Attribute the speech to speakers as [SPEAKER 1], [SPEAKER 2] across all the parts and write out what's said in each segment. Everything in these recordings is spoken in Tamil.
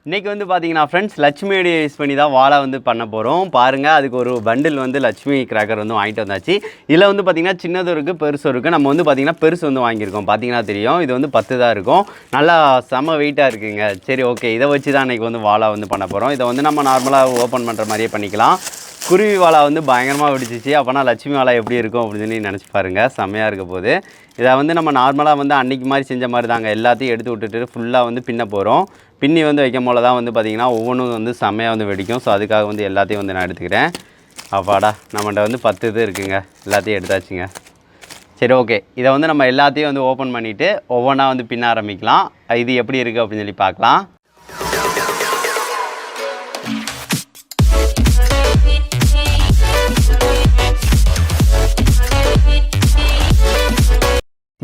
[SPEAKER 1] இன்றைக்கி வந்து பார்த்தீங்கன்னா ஃப்ரெண்ட்ஸ் லட்சுமி ஐடியா யூஸ் பண்ணி தான் வாழை வந்து பண்ண போகிறோம். பாருங்கள், அதுக்கு ஒரு பண்டில் வந்து லட்சுமி கிராக்கர் வந்து வாங்கிட்டு வந்தாச்சு. இதில் வந்து பார்த்திங்கன்னா சின்னதும் இருக்குது பெருசும் இருக்குது. நம்ம வந்து பார்த்திங்கன்னா பெருசு வந்து வாங்கியிருக்கோம். பார்த்தீங்கன்னா தெரியும், இது வந்து 10 தான் இருக்கும். நல்லா செம்ம வெயிட்டாக இருக்குங்க. சரி, ஓகே, இதை வச்சு தான் இன்றைக்கி வந்து வாழை வந்து பண்ண போகிறோம். இதை வந்து நம்ம நார்மலாக ஓப்பன் பண்ணுற மாதிரியே பண்ணிக்கலாம். குருவி வாழை வந்து பயங்கரமாக வெடிச்சிச்சு. அப்போனா லட்சுமி வாழை எப்படி இருக்கும் அப்படின்னு சொல்லி நினச்சி பாருங்கள், செம்மையாக இருக்க போது. இதை வந்து நம்ம நார்மலாக வந்து அன்றைக்கி மாதிரி செஞ்ச மாதிரி தாங்க எல்லாத்தையும் எடுத்து விட்டுட்டு ஃபுல்லாக வந்து பின்ன போகிறோம். பின்னி வந்து வைக்கும் போல தான் வந்து பார்த்திங்கன்னா ஒவ்வொன்றும் வந்து செம்மையாக வந்து வெடிக்கும். ஸோ அதுக்காக வந்து எல்லாத்தையும் வந்து நான் எடுத்துக்கிறேன். அப்பாடா, நம்மகிட்ட வந்து 10 இது இருக்குங்க, எல்லாத்தையும் எடுத்தாச்சுங்க. சரி, ஓகே, இதை வந்து நம்ம எல்லாத்தையும் வந்து ஓப்பன் பண்ணிவிட்டு ஒவ்வொன்றா வந்து பின்ன ஆரம்பிக்கலாம். இது எப்படி இருக்குது அப்படின்னு சொல்லி பார்க்கலாம்.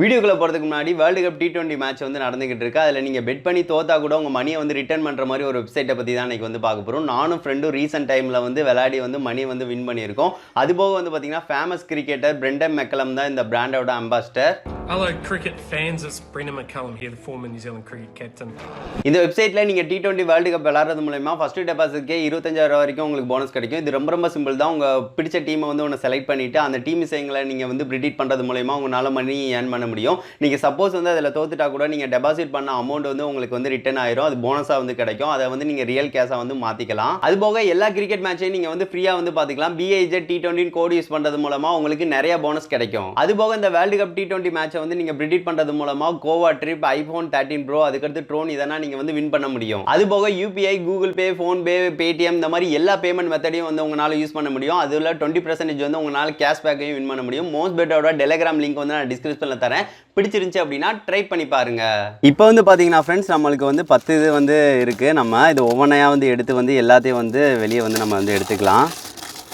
[SPEAKER 1] வீடியோக்குள்ளே போகிறதுக்கு முன்னாடி வேர்ல்டு கப் T20 மேட்ச் வந்து நடந்துகிட்டு இருக்கு. அதில் நீங்கள் பெட் பண்ணி தோத்தா கூட உங்கள் மணியை வந்து ரிட்டர்ன் பண்ணுற மாதிரி ஒரு வெப்சைட்டை பற்றி தான் இன்றைக்கி வந்து பார்க்க போகிறோம். நானும் ஃப்ரெண்டும் ரீசெண்ட் டைமில் வந்து விளையாடி வந்து மணி வந்து வின் பண்ணியிருக்கோம். அதுபோக வந்து பார்த்தீங்கன்னா ஃபேமஸ் கிரிக்கெட்டர் பிரெண்டன் மெக்கலம் தான் இந்த பிராண்டோட ambassador.
[SPEAKER 2] Hello cricket fans, it's Brendan McCullum here, the former New Zealand cricket captain.
[SPEAKER 1] இந்த வெப்சைட்டில் நீங்கள் T20 வேர்ல்டு கப் விளையாடுறது மூலமா ஃபஸ்ட்டு டெபாசிட்கே 25,000 வரைக்கும் உங்களுக்கு போனஸ் கிடைக்கும். இது ரொம்ப சிம்பிள் தான். உங்கள் பிடிச்ச டீமை வந்து ஒன்று செலக்ட் பண்ணிவிட்டு அந்த டீம் விஷயங்களை நீங்கள் வந்து ப்ரிடிக்ட் பண்ணுறது மூலமா உங்களால் மணி ஏர்ன் பண்ண முடியும். நீங்கள் சப்போஸ் வந்து அதில் தோத்துட்டா கூட நீங்கள் டெபாசிட் பண்ண அமௌண்ட் வந்து உங்களுக்கு வந்து ரிட்டர்ன் ஆயிரும். அது போனஸாக வந்து கிடைக்கும். அதை வந்து நீங்கள் ரியல் கேஷாக வந்து மாற்றிக்கலாம். அதுபோக எல்லா கிரிக்கெட் மேட்சையும் நீங்கள் வந்து ஃப்ரீயாக வந்து பார்த்துக்கலாம். BIZ T20 கோட் யூஸ் பண்ணுறது மூலமாக உங்களுக்கு நிறைய போனஸ் கிடைக்கும். அதுபோக இந்த வேர்ல்டு கப் T20 மேட்சை வந்து நீங்கள் ப்ரிடிக்ட் பண்ணுறது மூலமாக கோவா ட்ரிப், iPhone 13 Pro, அதுக்கடுத்து ட்ரோன், இதெல்லாம் நீங்கள் வந்து வின் பண்ண முடியும். அதுபோக UPI, Google Pay, PhonePe, Paytm, இந்த மாதிரி எல்லா பேமெண்ட் மெத்தடையும் வந்து உங்களால் யூஸ் பண்ண முடியும். அதில் 20% வந்து உங்களால் கேஷ்பேக்கையும் வின் பண்ண முடியும். மோஸ்ட் பெட்டோட டெலிகிராம் லிங்க் வந்து நான் டிஸ்கிரிப்ஷனில் தரேன். பிடிச்சிருந்துச்சு அப்படின்னா ட்ரை பண்ணி பாருங்க. இப்போ வந்து பார்த்தீங்கன்னா ஃப்ரெண்ட்ஸ், நம்மளுக்கு வந்து 10 இது வந்து இருக்குது. நம்ம இது ஒவ்வொன்றையாக வந்து எடுத்து வந்து எல்லாத்தையும் வந்து வெளியே வந்து நம்ம வந்து எடுத்துக்கலாம்.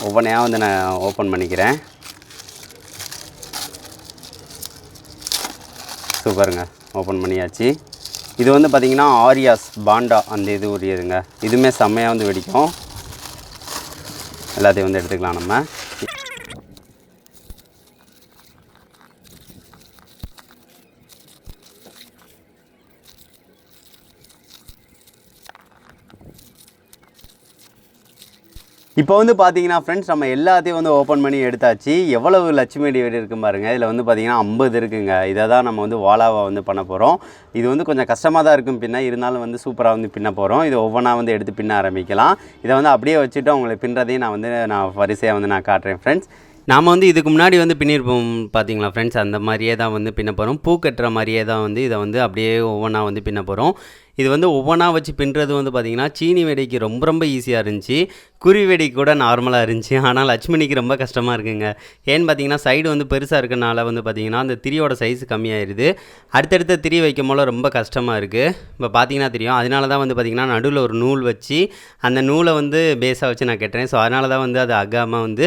[SPEAKER 1] ஒவ்வொன்றையாக வந்து நான் ஓப்பன் பண்ணிக்கிறேன். சூப்பருங்க, ஓப்பன் பண்ணியாச்சு. இது வந்து பார்த்திங்கன்னா ஆரியாஸ் பாண்டா அந்த இது உரியதுங்க. இதுவுமே செம்மையாக வந்து வெடிக்கும். எல்லாத்தையும் வந்து எடுத்துக்கலாம் நம்ம. இப்போ வந்து பார்த்தீங்கன்னா ஃப்ரெண்ட்ஸ், நம்ம எல்லாத்தையும் வந்து ஓப்பன் பண்ணி எடுத்தாச்சு. எவ்வளவு லட்சுமி வெடி இருக்கும் பாருங்கள். இதில் வந்து பார்த்திங்கன்னா 50 இருக்குங்க. இதை தான் நம்ம வந்து வாழாவை வந்து பண்ண போகிறோம். இது வந்து கொஞ்சம் கஷ்டமாக தான் இருக்கும் பின்ன, இருந்தாலும் வந்து சூப்பராக வந்து பின்ன போகிறோம். இது ஒவ்வொன்றா வந்து எடுத்து பின்ன ஆரம்பிக்கலாம். இதை வந்து அப்படியே வச்சுட்டு உங்களுக்கு பின்னுறதையும் நான் வரிசையாக வந்து நான் காட்டுறேன் ஃப்ரெண்ட்ஸ். நாம் வந்து இதுக்கு முன்னாடி வந்து பின்னிருப்போம் பார்த்தீங்களா ஃப்ரெண்ட்ஸ், அந்த மாதிரியே தான் வந்து பின்ன போகிறோம். பூ கட்டுற மாதிரியே தான் வந்து இதை வந்து அப்படியே ஒவ்வொன்றா வந்து பின்ன போகிறோம். இது வந்து ஒவ்வொன்றா வச்சு பின்னுறது வந்து பார்த்திங்கன்னா சீனி வெடிக்கு ரொம்ப ஈஸியாக இருந்துச்சு. குருவி வெடிக்கு கூட நார்மலாக இருந்துச்சு. ஆனால் லட்சுமிக்கு ரொம்ப கஷ்டமாக இருக்குங்க. ஏன்னு பார்த்தீங்கன்னா சைடு வந்து பெருசாக இருக்கனால வந்து பார்த்திங்கன்னா அந்த திரியோட சைஸ் கம்மியாகிடுது. அடுத்தடுத்த திரி வைக்கும் போல ரொம்ப கஷ்டமாக இருக்குது. இப்போ பார்த்தீங்கன்னா தெரியும். அதனால தான் வந்து பார்த்திங்கன்னா நடுவில் ஒரு நூல் வச்சு அந்த நூலை வந்து பேஸாக வச்சு நான் கட்டுறேன். ஸோ அதனால தான் வந்து அது அகாமல் வந்து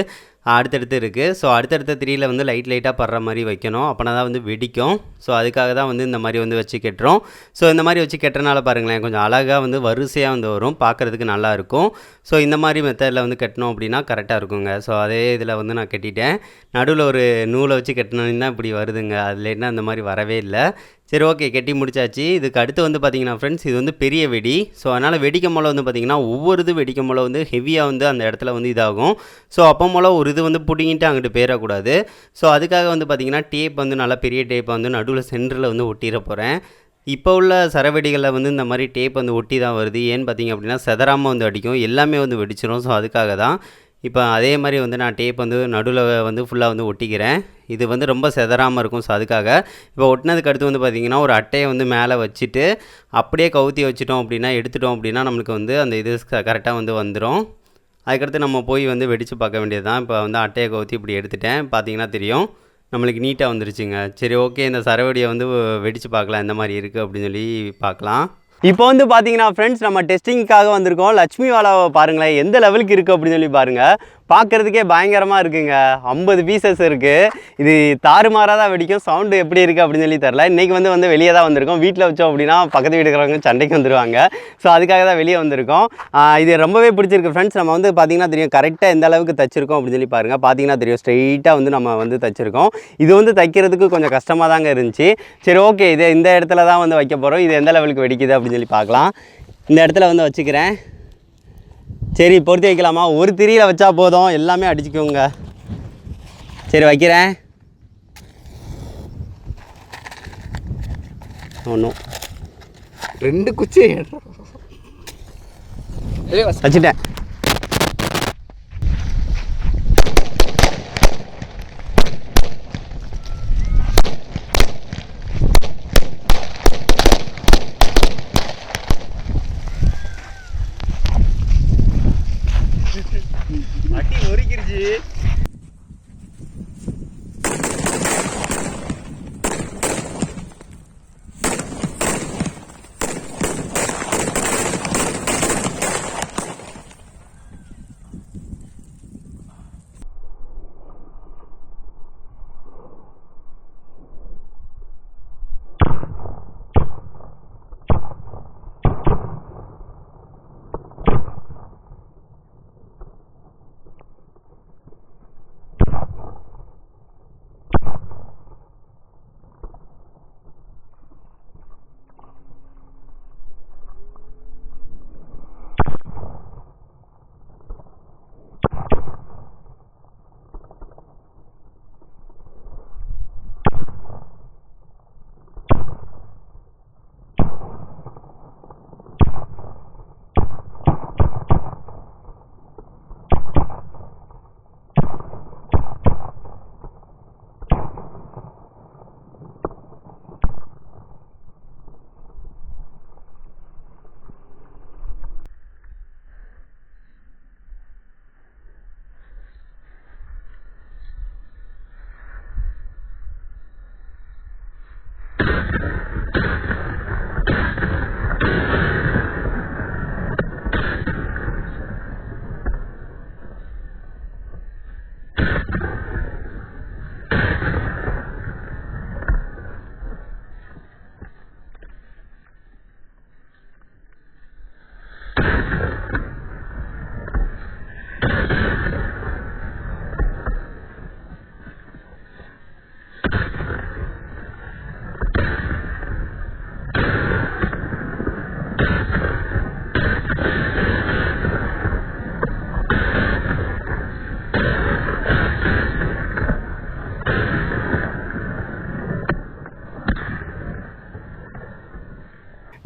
[SPEAKER 1] அடுத்தடுத்து இருக்குது. ஸோ அடுத்தடுத்த திரியில் வந்து லைட்டாக படுற மாதிரி வைக்கணும். அப்போனா தான் வந்து வெடிக்கும். ஸோ அதுக்காக தான் வந்து இந்த மாதிரி வந்து வச்சு கட்டுறோம். ஸோ இந்த மாதிரி வச்சு கட்டுறனால பாருங்களேன், கொஞ்சம் அழகாக வந்து வரிசையாக வந்து வரும், பார்க்குறதுக்கு நல்லாயிருக்கும். ஸோ இந்த மாதிரி மெத்தடில் வந்து கட்டணும் அப்படின்னா கரெக்டாக இருக்குங்க. ஸோ அதே இதில் வந்து நான் கட்டிட்டேன். நடுவில் ஒரு நூலை வச்சு கட்டினோன்னா இப்படி வருதுங்க. அதில் என்ன அந்த மாதிரி வரவே இல்லை. சரி, ஓகே, கட்டி முடிச்சாச்சு. இதுக்கு அடுத்து வந்து பார்த்திங்கன்னா ஃப்ரெண்ட்ஸ், இது வந்து பெரிய வெடி. ஸோ அதனால் வெடிக்கும் போல வந்து பார்த்திங்கன்னா ஒவ்வொரு இது வெடிக்கும் போல வந்து ஹெவியாக வந்து அந்த இடத்துல வந்து இதாகும். ஸோ அப்போ போல் ஒரு இது வந்து பிடிங்கிட்டு அங்கிட்டு போயிடக்கூடாது. ஸோ அதுக்காக வந்து பார்த்திங்கன்னா டேப் வந்து நல்லா பெரிய டேப்பை வந்து நடுவில் சென்டரில் வந்து ஒட்டிட போகிறேன். இப்போ உள்ள சரவெடிகளில் வந்து இந்த மாதிரி டேப் வந்து ஒட்டி தான் வருது. ஏன்னு பார்த்திங்க அப்படின்னா செதறாமல் வந்து அடிக்கும், எல்லாமே வந்து வெடிச்சிடும். ஸோ அதுக்காக தான் இப்போ அதே மாதிரி வந்து நான் டேப் வந்து நடுவில் வந்து ஃபுல்லாக வந்து ஒட்டிக்கிறேன். இது வந்து ரொம்ப செதறாமல் இருக்கும். ஸோ அதுக்காக இப்போ ஒட்டினதுக்கு அடுத்து வந்து பார்த்திங்கன்னா ஒரு அட்டையை வந்து மேலே வச்சுட்டு அப்படியே கவுத்தி வச்சுட்டோம் அப்படின்னா, எடுத்துட்டோம் அப்படின்னா நம்மளுக்கு வந்து அந்த இது கரெக்டாக வந்து வந்துடும். அதுக்கடுத்து நம்ம போய் வந்து வெடித்து பார்க்க வேண்டியது தான். இப்போ வந்து அட்டையை கவுத்தி இப்படி எடுத்துட்டேன். பார்த்திங்கன்னா தெரியும், நம்மளுக்கு நீட்டாக வந்துருச்சுங்க. சரி, ஓகே, இந்த சரவெடியை வந்து வெடித்து பார்க்கலாம் எந்த மாதிரி இருக்குது அப்படின்னு சொல்லி பார்க்கலாம். இப்போ வந்து பார்த்தீங்கன்னா ஃப்ரெண்ட்ஸ், நம்ம டெஸ்டிங்காக வந்திருக்கோம். லட்சுமி வாழாவை பாருங்களேன் எந்த லெவலுக்கு இருக்குது அப்படின்னு சொல்லி பாருங்கள். பார்க்குறதுக்கே பயங்கரமாக இருக்குங்க. 50 பீசஸ் இருக்குது. இது தாறுமாறாக தான் வெடிக்கும். சவுண்டு எப்படி இருக்குது அப்படின்னு சொல்லி தெரில. இன்றைக்கி வந்து வெளியே தான் வந்திருக்கோம். வீட்டில் வச்சோம் அப்படின்னா பக்கத்து வீட்டுக்கிறவங்க சண்டைக்கு வந்துடுவாங்க. ஸோ அதுக்காக தான் வெளியே வந்திருக்கோம். இது ரொம்பவே பிடிச்சிருக்கு ஃப்ரெண்ட்ஸ். நம்ம வந்து பார்த்திங்கன்னா தெரியும் கரெக்டாக எந்த அளவுக்கு தைச்சிருக்கோம் அப்படின்னு சொல்லி பாருங்கள். பார்த்தீங்கன்னா தெரியும் ஸ்ட்ரெயிட்டாக வந்து நம்ம வந்து தைச்சிருக்கோம். இது வந்து தைக்கிறதுக்கு கொஞ்சம் கஷ்டமாக தாங்க இருந்துச்சு. சரி, ஓகே, இது இந்த இடத்துல தான் வந்து வைக்க போகிறோம். இது எந்த லெவலுக்கு வெடிக்குது அப்படின்னு சொல்லி பார்க்கலாம். இந்த இடத்துல வந்து வச்சுக்கிறேன். சரி பொருத்தி வைக்கலாமா? ஒரு திரியில் வச்சா போதும், எல்லாமே அடிச்சுக்கோங்க. சரி வைக்கிறேன். ஒன்றும்
[SPEAKER 3] 2 குச்சி
[SPEAKER 1] வச்சுட்டேன். அடி ஒரிக்கிருச்சு.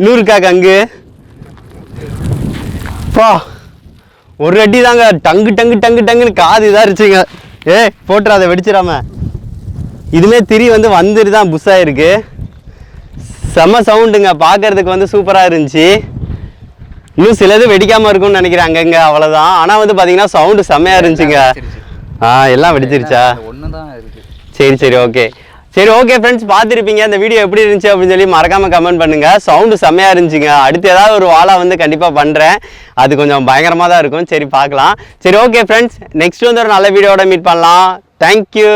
[SPEAKER 1] நூறுக்கா கங்கு பா ஒரு அடி தாங்க. டங்கு டங்கு டங்கு டங்குன்னு காது இதாக இருச்சுங்க. போட்டுறாத வெடிச்சிடாம. இதுமே திரி வந்து வந்துட்டு தான் புஷ்ஷாக இருக்கு. செம்ம சவுண்டுங்க, பார்க்கறதுக்கு வந்து சூப்பராக இருந்துச்சு. இன்னும் சிலது வெடிக்காமல் இருக்கும்னு நினைக்கிறேன் அங்கங்க, அவ்வளோதான். ஆனால் வந்து பார்த்தீங்கன்னா சவுண்டு செம்மையாக இருந்துச்சுங்க. எல்லாம் வெடிச்சிருச்சா? சரி சரி ஓகே. சரி ஓகே ஃப்ரெண்ட்ஸ், பார்த்துருப்பீங்க. இந்த வீடியோ எப்படி இருந்துச்சு அப்படின்னு சொல்லி மறக்காமல் கமெண்ட் பண்ணுங்கள். சவுண்டு செம்மையாக இருந்துச்சுங்க. அடுத்து ஏதாவது ஒரு வாழை வந்து கண்டிப்பாக பண்ணுறேன். அது கொஞ்சம் பயங்கரமாக தான் இருக்கும். சரி பார்க்கலாம். சரி ஓகே ஃப்ரெண்ட்ஸ், நெக்ஸ்ட் வந்து ஒரு நல்ல வீடியோட மீட் பண்ணலாம். தேங்க்யூ.